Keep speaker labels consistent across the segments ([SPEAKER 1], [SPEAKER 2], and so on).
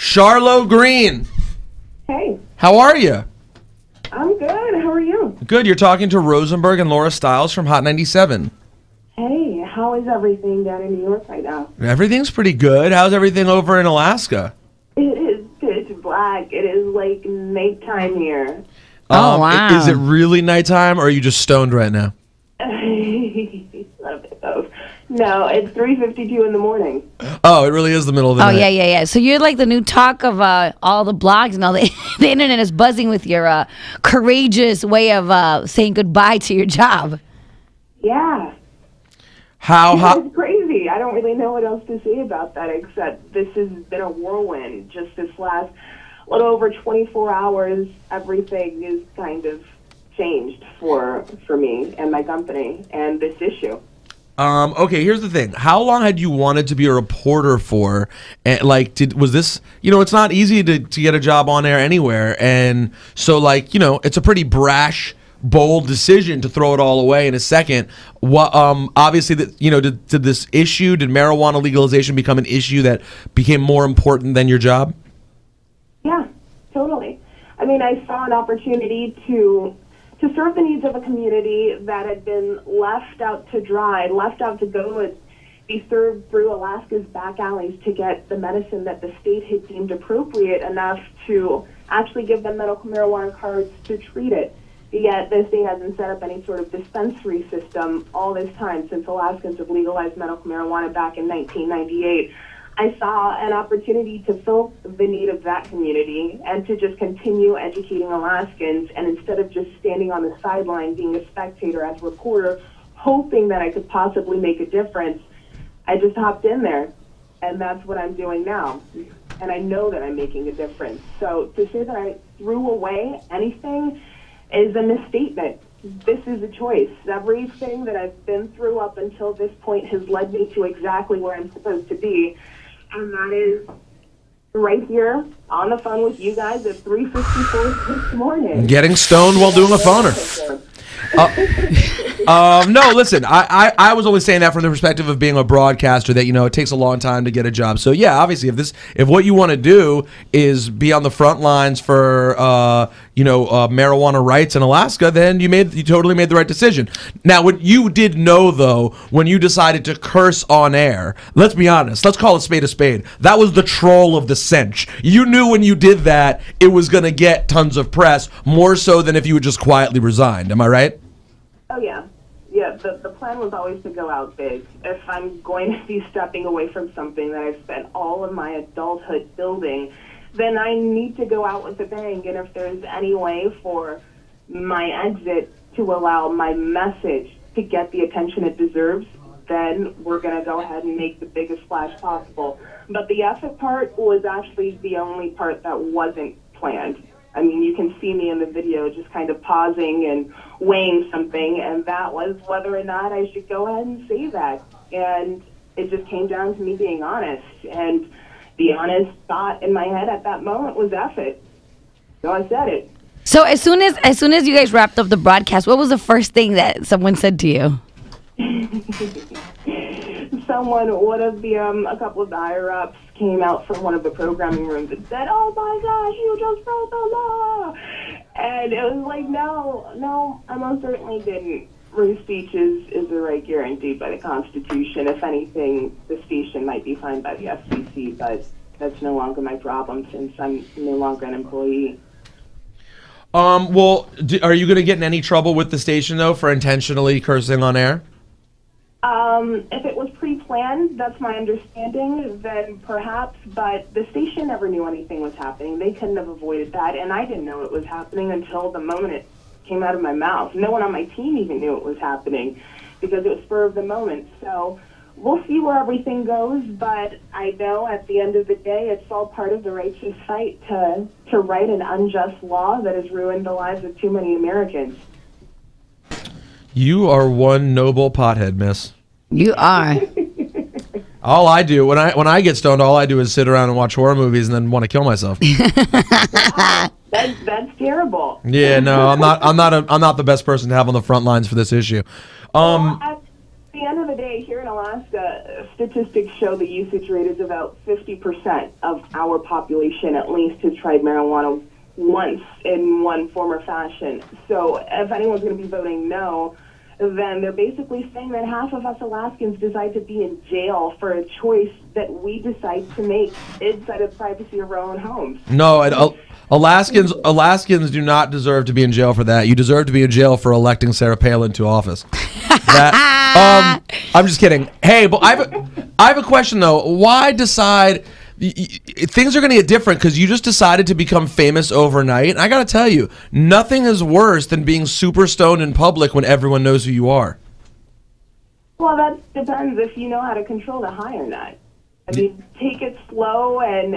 [SPEAKER 1] Charlo Green.
[SPEAKER 2] Hey,
[SPEAKER 1] How are you?
[SPEAKER 2] I'm good. How are you?
[SPEAKER 1] Good. You're talking to Rosenberg and Laura Stiles from Hot 97.
[SPEAKER 2] Hey, how is everything down in New York right now?
[SPEAKER 1] Everything's pretty good. How's everything over in Alaska?
[SPEAKER 2] It is pitch black. It is like nighttime here.
[SPEAKER 3] Oh, wow.
[SPEAKER 1] Is it really nighttime, or are you just stoned right now?
[SPEAKER 2] A little bit of. No, it's 3:52 in the morning.
[SPEAKER 1] Oh, it really is the middle of the
[SPEAKER 3] Oh,
[SPEAKER 1] night.
[SPEAKER 3] yeah. So you're like the new talk of all the blogs and all the the internet is buzzing with your courageous way of saying goodbye to your job.
[SPEAKER 2] Yeah. It's crazy. I don't really know what else to say about that except this has been a whirlwind. Just this last little over 24 hours, everything is kind of changed for me and my company and this issue.
[SPEAKER 1] Okay, here's the thing. How long had you wanted to be a reporter for? And was this, it's not easy to get a job on air anywhere. And so it's a pretty brash, bold decision to throw it all away in a second. What, obviously did this issue, did marijuana legalization become an issue that became more important than your job?
[SPEAKER 2] Yeah, totally. I mean, I saw an opportunity to serve the needs of a community that had been left out to dry, left out to go and be served through Alaska's back alleys to get the medicine that the state had deemed appropriate enough to actually give them medical marijuana cards to treat it. Yet the state hasn't set up any sort of dispensary system all this time since Alaskans have legalized medical marijuana back in 1998. I saw an opportunity to fill the need of that community and to just continue educating Alaskans, and instead of just standing on the sideline being a spectator as a reporter, hoping that I could possibly make a difference, I just hopped in there, and that's what I'm doing now. And I know that I'm making a difference. So to say that I threw away anything is a misstatement. This is a choice. Everything that I've been through up until this point has led me to exactly where I'm supposed to be. And that is right here on the phone with you guys at 3:54 this morning.
[SPEAKER 1] Getting stoned while doing a phoner. No, listen, I was only saying that from the perspective of being a broadcaster that, it takes a long time to get a job. So yeah, obviously if what you want to do is be on the front lines for, marijuana rights in Alaska, then you totally made the right decision. Now, what you did know though, when you decided to curse on air, let's be honest, let's call it spade a spade. That was the troll of the cinch. You knew when you did that, it was going to get tons of press, more so than if you had just quietly resigned. Am I right?
[SPEAKER 2] Oh, yeah. Yeah, the plan was always to go out big. If I'm going to be stepping away from something that I've spent all of my adulthood building, then I need to go out with a bang. And if there's any way for my exit to allow my message to get the attention it deserves, then we're going to go ahead and make the biggest splash possible. But the effort part was actually the only part that wasn't planned. I mean, you can see me in the video just kind of pausing and weighing something, and that was whether or not I should go ahead and say that. And it just came down to me being honest. And the honest thought in my head at that moment was F it. So I said it.
[SPEAKER 3] So as soon as you guys wrapped up the broadcast, what was the first thing that someone said to you?
[SPEAKER 2] One of the, a couple of the higher-ups came out from one of the programming rooms and said, "Oh my gosh, you just broke the law!" And it was like, no, I most certainly didn't. Free speech is a right guaranteed by the Constitution. If anything, the station might be fined by the FCC, but that's no longer my problem since I'm no longer an employee.
[SPEAKER 1] Well, are you going to get in any trouble with the station, though, for intentionally cursing on air?
[SPEAKER 2] If it was pre-planned, that's my understanding, then perhaps, but the station never knew anything was happening. They couldn't have avoided that, and I didn't know it was happening until the moment it came out of my mouth. No one on my team even knew it was happening because it was spur of the moment. So we'll see where everything goes, but I know at the end of the day, it's all part of the righteous fight to right an unjust law that has ruined the lives of too many Americans.
[SPEAKER 1] You are one noble pothead, miss.
[SPEAKER 3] You are.
[SPEAKER 1] All I do when I get stoned, all I do is sit around and watch horror movies and then want to kill myself.
[SPEAKER 2] That's terrible.
[SPEAKER 1] Yeah, no, I'm not the best person to have on the front lines for this issue.
[SPEAKER 2] Well, at the end of the day, here in Alaska, statistics show the usage rate is about 50% of our population at least has tried marijuana once in one form or fashion. So if anyone's going to be voting no, then they're basically saying that half of us Alaskans decide to be in jail for a choice that we decide to make inside of the privacy of our own homes.
[SPEAKER 1] No, Alaskans do not deserve to be in jail for that. You deserve to be in jail for electing Sarah Palin to office. I'm just kidding. Hey, but I have a question though. Why decide? Things are going to get different because you just decided to become famous overnight. And I got to tell you, nothing is worse than being super stoned in public when everyone knows who you are.
[SPEAKER 2] Well, that depends if you know how to control the high or not. I mean, take it slow and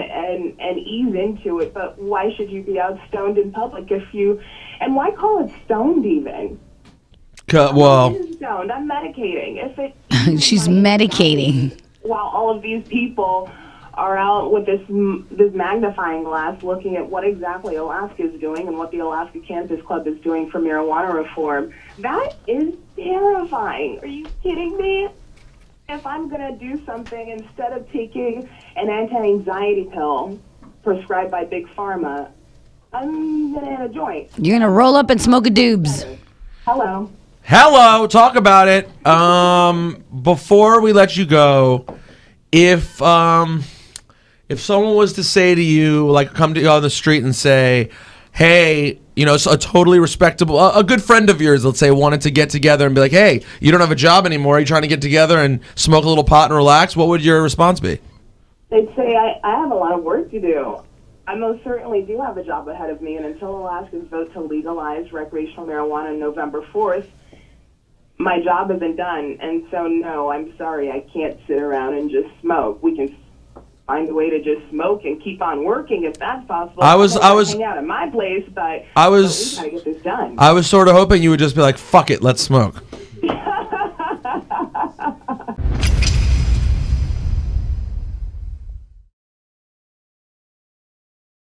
[SPEAKER 2] ease into it, but why should you be out stoned in public and why call it stoned even?
[SPEAKER 1] Well,
[SPEAKER 2] I'm stoned. I'm medicating.
[SPEAKER 3] She's medicating.
[SPEAKER 2] While all of these people are out with this magnifying glass looking at what exactly Alaska is doing and what the Alaska Cannabis Club is doing for marijuana reform. That is terrifying. Are you kidding me? If I'm going to do something, instead of taking an anti-anxiety pill prescribed by Big Pharma, I'm going to hit a joint.
[SPEAKER 3] You're going to roll up and smoke a doobs.
[SPEAKER 1] Hello, talk about it. Before we let you go, if someone was to say to you, like come to you on the street and say, hey, you know, a totally respectable, a good friend of yours, let's say, wanted to get together and be like, hey, you don't have a job anymore. Are you trying to get together and smoke a little pot and relax? What would your response be?
[SPEAKER 2] They'd say, I have a lot of work to do. I most certainly do have a job ahead of me, and until Alaskans vote to legalize recreational marijuana on November 4th, my job isn't done. And so, no, I'm sorry, I can't sit around and just smoke. We can find a way to just smoke and keep on working if that's possible. I was hang out at my place, but we gotta get this done.
[SPEAKER 1] I was sort of hoping you would just be like, fuck it, let's smoke.